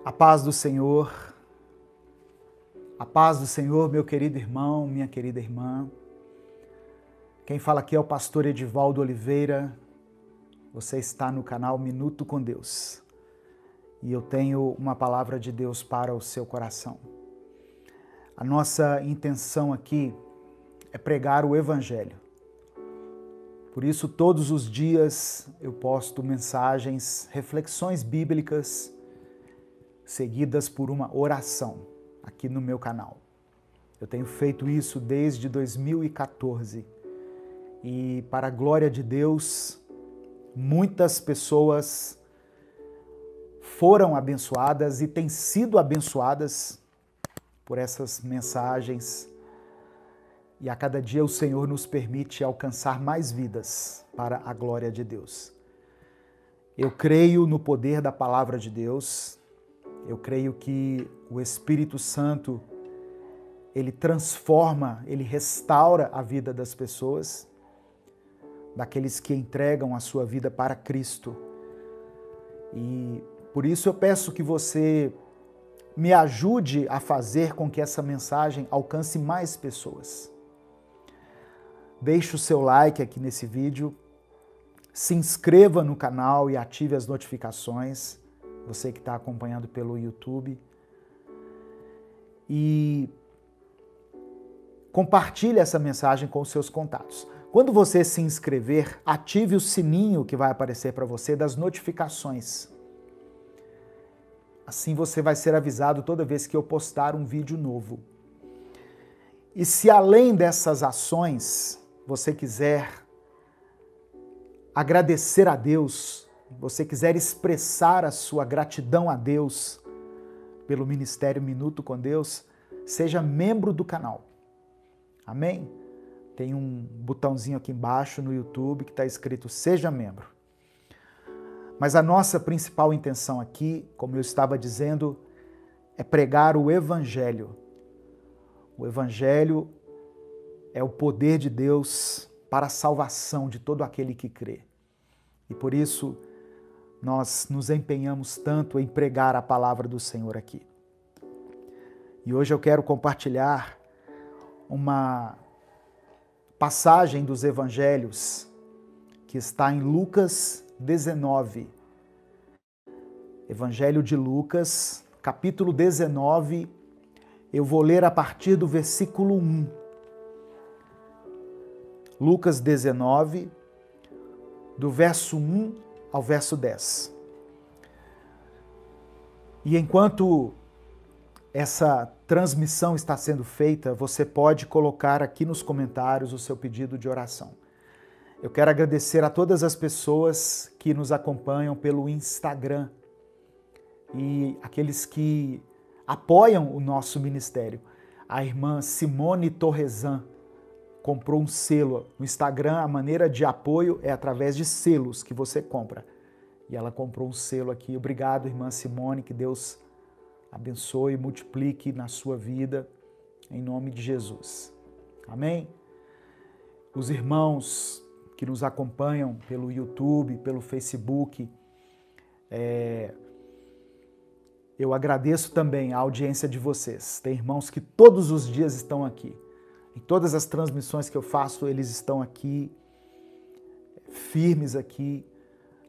A paz do Senhor, meu querido irmão, minha querida irmã. Quem fala aqui é o pastor Edivaldo Oliveira. Você está no canal Minuto com Deus. E eu tenho uma palavra de Deus para o seu coração. A nossa intenção aqui é pregar o Evangelho. Por isso, todos os dias eu posto mensagens, reflexões bíblicas, seguidas por uma oração aqui no meu canal. Eu tenho feito isso desde 2014 e, para a glória de Deus, muitas pessoas foram abençoadas e têm sido abençoadas por essas mensagens. E a cada dia o Senhor nos permite alcançar mais vidas para a glória de Deus. Eu creio no poder da palavra de Deus. Eu creio que o Espírito Santo, ele transforma, ele restaura a vida das pessoas, daqueles que entregam a sua vida para Cristo. E por isso eu peço que você me ajude a fazer com que essa mensagem alcance mais pessoas. Deixe o seu like aqui nesse vídeo, se inscreva no canal e ative as notificações, você que está acompanhando pelo YouTube. E compartilhe essa mensagem com os seus contatos. Quando você se inscrever, ative o sininho que vai aparecer para você das notificações. Assim você vai ser avisado toda vez que eu postar um vídeo novo. E se além dessas ações você quiser agradecer a Deus, você quiser expressar a sua gratidão a Deus pelo Ministério Minuto com Deus, seja membro do canal. Amém? Tem um botãozinho aqui embaixo no YouTube que está escrito Seja Membro. Mas a nossa principal intenção aqui, como eu estava dizendo, é pregar o Evangelho. O Evangelho é o poder de Deus para a salvação de todo aquele que crê. E por isso nós nos empenhamos tanto em pregar a palavra do Senhor aqui. E hoje eu quero compartilhar uma passagem dos Evangelhos que está em Lucas 19. Evangelho de Lucas, capítulo 19, eu vou ler a partir do versículo 1. Lucas 19, do verso 1 ao verso 10. E enquanto essa transmissão está sendo feita, você pode colocar aqui nos comentários o seu pedido de oração. Eu quero agradecer a todas as pessoas que nos acompanham pelo Instagram e aqueles que apoiam o nosso ministério. A irmã Simone Torresan comprou um selo. No Instagram, a maneira de apoio é através de selos que você compra. E ela comprou um selo aqui. Obrigado, irmã Simone, que Deus abençoe e multiplique na sua vida, em nome de Jesus. Amém? Os irmãos que nos acompanham pelo YouTube, pelo Facebook, eu agradeço também a audiência de vocês. Tem irmãos que todos os dias estão aqui. Em todas as transmissões que eu faço, eles estão aqui, firmes aqui,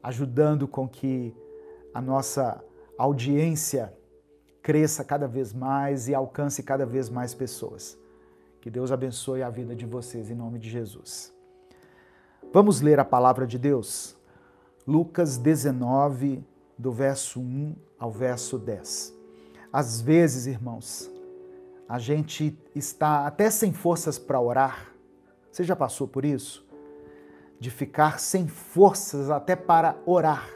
ajudando com que a nossa audiência cresça cada vez mais e alcance cada vez mais pessoas. Que Deus abençoe a vida de vocês, em nome de Jesus. Vamos ler a palavra de Deus? Lucas 19, do verso 1 ao verso 10. Às vezes, irmãos, a gente está até sem forças para orar. Você já passou por isso? De ficar sem forças até para orar.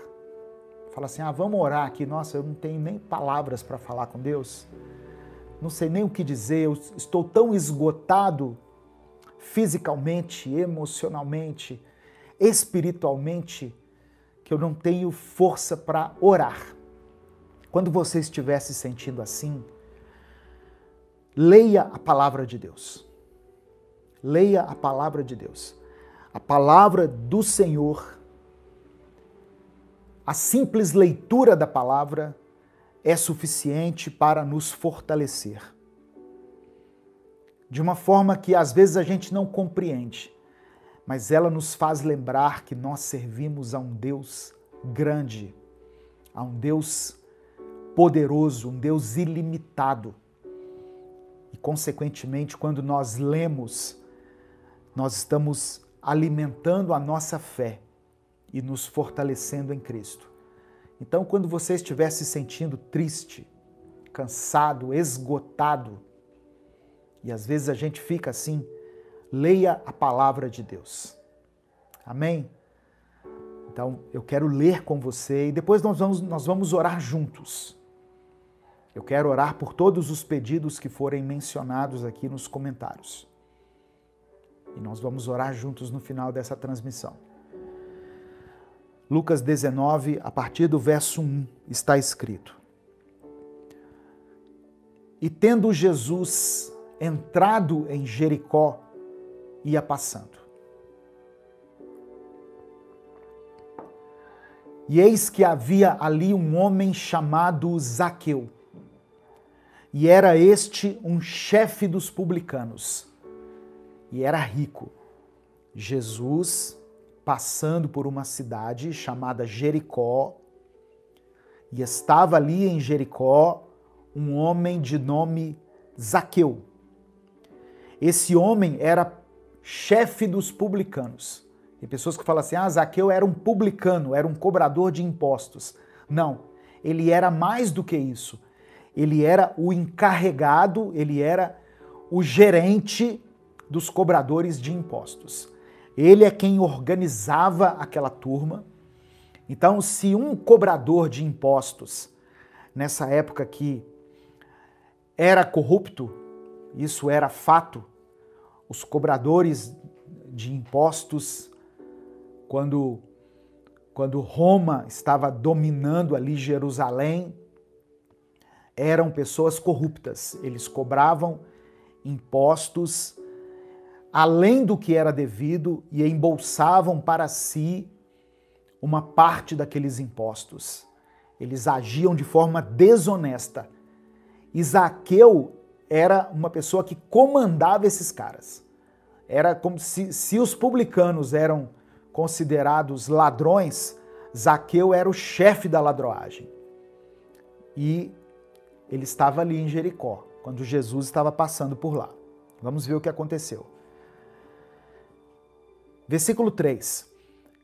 Fala assim, vamos orar aqui. Nossa, eu não tenho nem palavras para falar com Deus. Não sei nem o que dizer. Eu estou tão esgotado fisicamente, emocionalmente, espiritualmente, que eu não tenho força para orar. Quando você estiver se sentindo assim, leia a palavra de Deus. Leia a palavra de Deus. A palavra do Senhor, a simples leitura da palavra é suficiente para nos fortalecer. De uma forma que às vezes a gente não compreende, mas ela nos faz lembrar que nós servimos a um Deus grande, a um Deus poderoso, um Deus ilimitado. E, consequentemente, quando nós lemos, nós estamos alimentando a nossa fé e nos fortalecendo em Cristo. Então, quando você estiver se sentindo triste, cansado, esgotado, e às vezes a gente fica assim, leia a palavra de Deus. Amém? Então, eu quero ler com você e depois nós vamos orar juntos. Eu quero orar por todos os pedidos que forem mencionados aqui nos comentários. E nós vamos orar juntos no final dessa transmissão. Lucas 19, a partir do verso 1, está escrito: E tendo Jesus entrado em Jericó, ia passando. E eis que havia ali um homem chamado Zaqueu, e era este um chefe dos publicanos, e era rico. Jesus, passando por uma cidade chamada Jericó, e estava ali em Jericó um homem de nome Zaqueu. Esse homem era chefe dos publicanos. Tem pessoas que falam assim, Zaqueu era um publicano, era um cobrador de impostos. Não, ele era mais do que isso. Ele era o encarregado, ele era o gerente dos cobradores de impostos. Ele é quem organizava aquela turma. Então, se um cobrador de impostos, nessa época que era corrupto, isso era fato, os cobradores de impostos, quando Roma estava dominando ali Jerusalém, eram pessoas corruptas. Eles cobravam impostos além do que era devido e embolsavam para si uma parte daqueles impostos. Eles agiam de forma desonesta. E Zaqueu era uma pessoa que comandava esses caras. Era como se os publicanos eram considerados ladrões, Zaqueu era o chefe da ladroagem. E ele estava ali em Jericó, quando Jesus estava passando por lá. Vamos ver o que aconteceu. Versículo 3.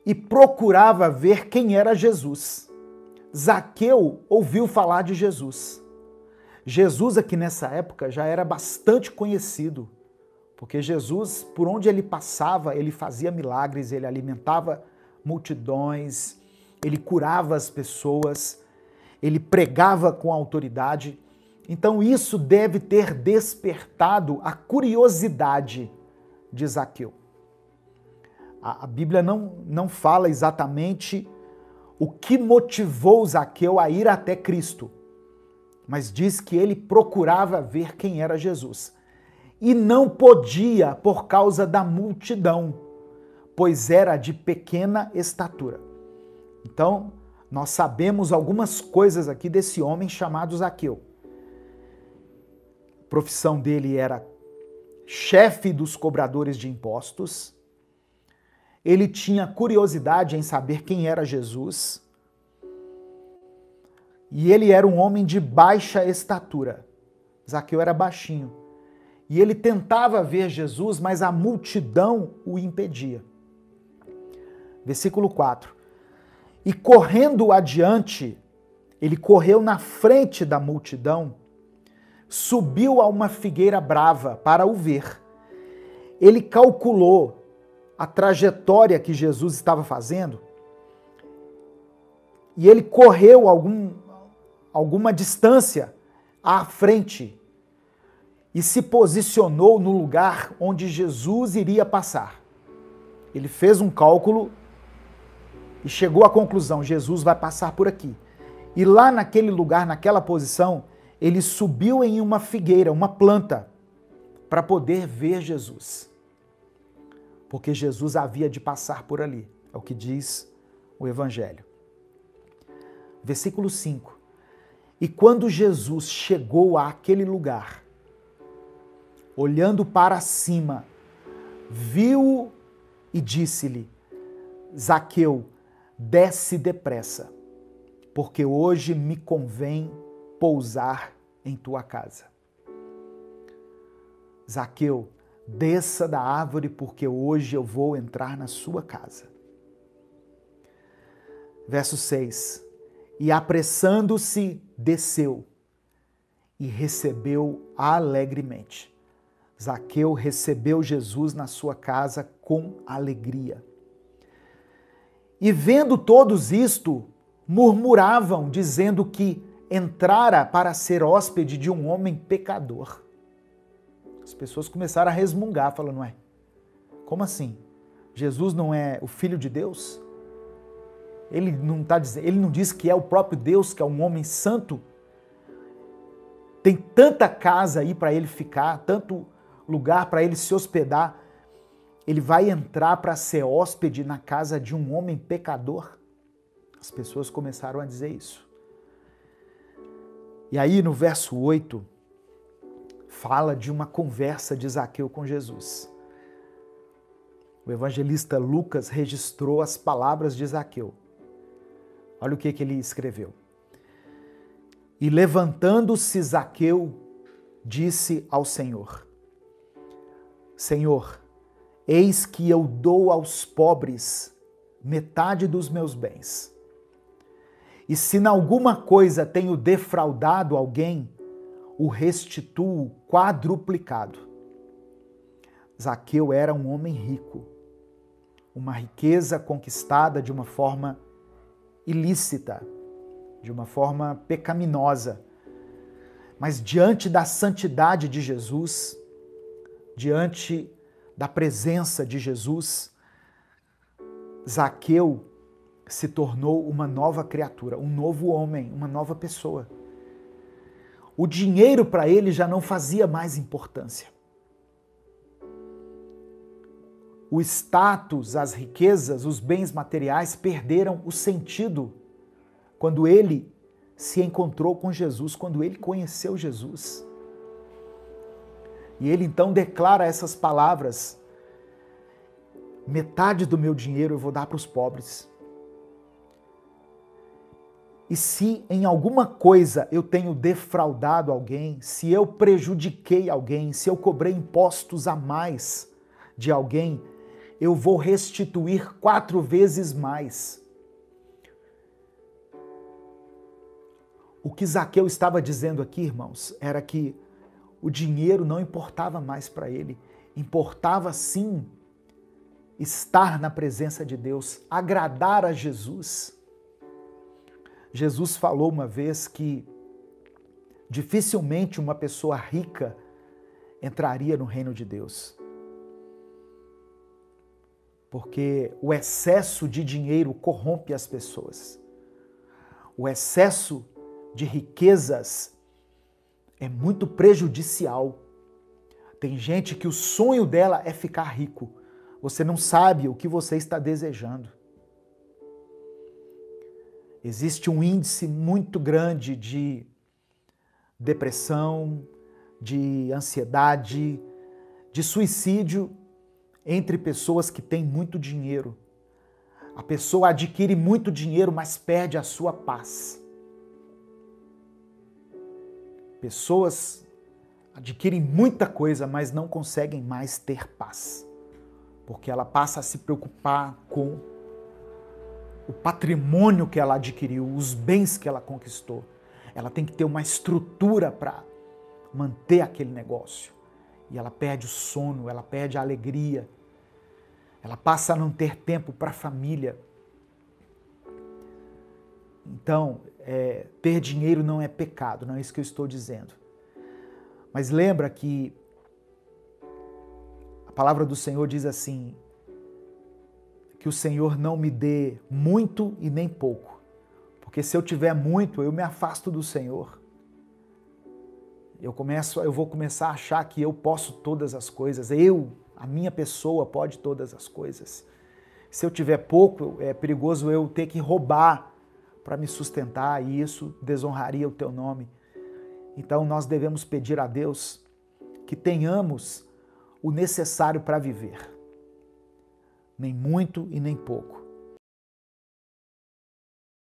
E procurava ver quem era Jesus. Zaqueu ouviu falar de Jesus. Jesus aqui nessa época já era bastante conhecido, porque Jesus, por onde ele passava, ele fazia milagres, ele alimentava multidões, ele curava as pessoas, ele pregava com autoridade. Então isso deve ter despertado a curiosidade de Zaqueu. A Bíblia não fala exatamente o que motivou Zaqueu a ir até Cristo, mas diz que ele procurava ver quem era Jesus. E não podia por causa da multidão, pois era de pequena estatura. Então, nós sabemos algumas coisas aqui desse homem chamado Zaqueu. A profissão dele era chefe dos cobradores de impostos. Ele tinha curiosidade em saber quem era Jesus. E ele era um homem de baixa estatura. Zaqueu era baixinho. E ele tentava ver Jesus, mas a multidão o impedia. Versículo 4. E correndo adiante, ele correu na frente da multidão, subiu a uma figueira brava para o ver. Ele calculou a trajetória que Jesus estava fazendo e ele correu alguma distância à frente e se posicionou no lugar onde Jesus iria passar. Ele fez um cálculo e chegou à conclusão, Jesus vai passar por aqui. E lá naquele lugar, naquela posição, ele subiu em uma figueira, uma planta, para poder ver Jesus. Porque Jesus havia de passar por ali, é o que diz o Evangelho. Versículo 5. E quando Jesus chegou àquele lugar, olhando para cima, viu e disse-lhe: Zaqueu, desce depressa, porque hoje me convém pousar em tua casa. Zaqueu, desça da árvore, porque hoje eu vou entrar na sua casa. Verso 6. E apressando-se, desceu e recebeu alegremente. Zaqueu recebeu Jesus na sua casa com alegria. E vendo todos isto, murmuravam, dizendo que entrara para ser hóspede de um homem pecador. As pessoas começaram a resmungar, falando, ué, como assim? Jesus não é o Filho de Deus? Ele não diz que é o próprio Deus, que é um homem santo? Tem tanta casa aí para ele ficar, tanto lugar para ele se hospedar. Ele vai entrar para ser hóspede na casa de um homem pecador? As pessoas começaram a dizer isso. E aí no verso 8, fala de uma conversa de Zaqueu com Jesus. O evangelista Lucas registrou as palavras de Zaqueu. Olha o que ele escreveu. E levantando-se Zaqueu, disse ao Senhor: Senhor, eis que eu dou aos pobres metade dos meus bens. E se em alguma coisa tenho defraudado alguém, o restituo quadruplicado. Zaqueu era um homem rico, uma riqueza conquistada de uma forma ilícita, de uma forma pecaminosa. Mas diante da santidade de Jesus, diante da presença de Jesus, Zaqueu se tornou uma nova criatura, um novo homem, uma nova pessoa. O dinheiro para ele já não fazia mais importância. O status, as riquezas, os bens materiais perderam o sentido quando ele se encontrou com Jesus, quando ele conheceu Jesus. E ele então declara essas palavras: metade do meu dinheiro eu vou dar para os pobres. E se em alguma coisa eu tenho defraudado alguém, se eu prejudiquei alguém, se eu cobrei impostos a mais de alguém, eu vou restituir 4 vezes mais. O que Zaqueu estava dizendo aqui, irmãos, era que o dinheiro não importava mais para ele. Importava sim estar na presença de Deus, agradar a Jesus. Jesus falou uma vez que dificilmente uma pessoa rica entraria no reino de Deus. Porque o excesso de dinheiro corrompe as pessoas. O excesso de riquezas é muito prejudicial. Tem gente que o sonho dela é ficar rico. Você não sabe o que você está desejando. Existe um índice muito grande de depressão, de ansiedade, de suicídio entre pessoas que têm muito dinheiro. A pessoa adquire muito dinheiro, mas perde a sua paz. Pessoas adquirem muita coisa, mas não conseguem mais ter paz, porque ela passa a se preocupar com o patrimônio que ela adquiriu, os bens que ela conquistou. Ela tem que ter uma estrutura para manter aquele negócio. E ela perde o sono, ela perde a alegria. Ela passa a não ter tempo para a família. Então, ter dinheiro não é pecado, não é isso que eu estou dizendo. Mas lembra que a palavra do Senhor diz assim, que o Senhor não me dê muito e nem pouco. Porque se eu tiver muito, eu me afasto do Senhor. Eu vou começar a achar que eu posso todas as coisas. A minha pessoa pode todas as coisas. Se eu tiver pouco, é perigoso eu ter que roubar para me sustentar e isso desonraria o teu nome. Então nós devemos pedir a Deus que tenhamos o necessário para viver, nem muito e nem pouco,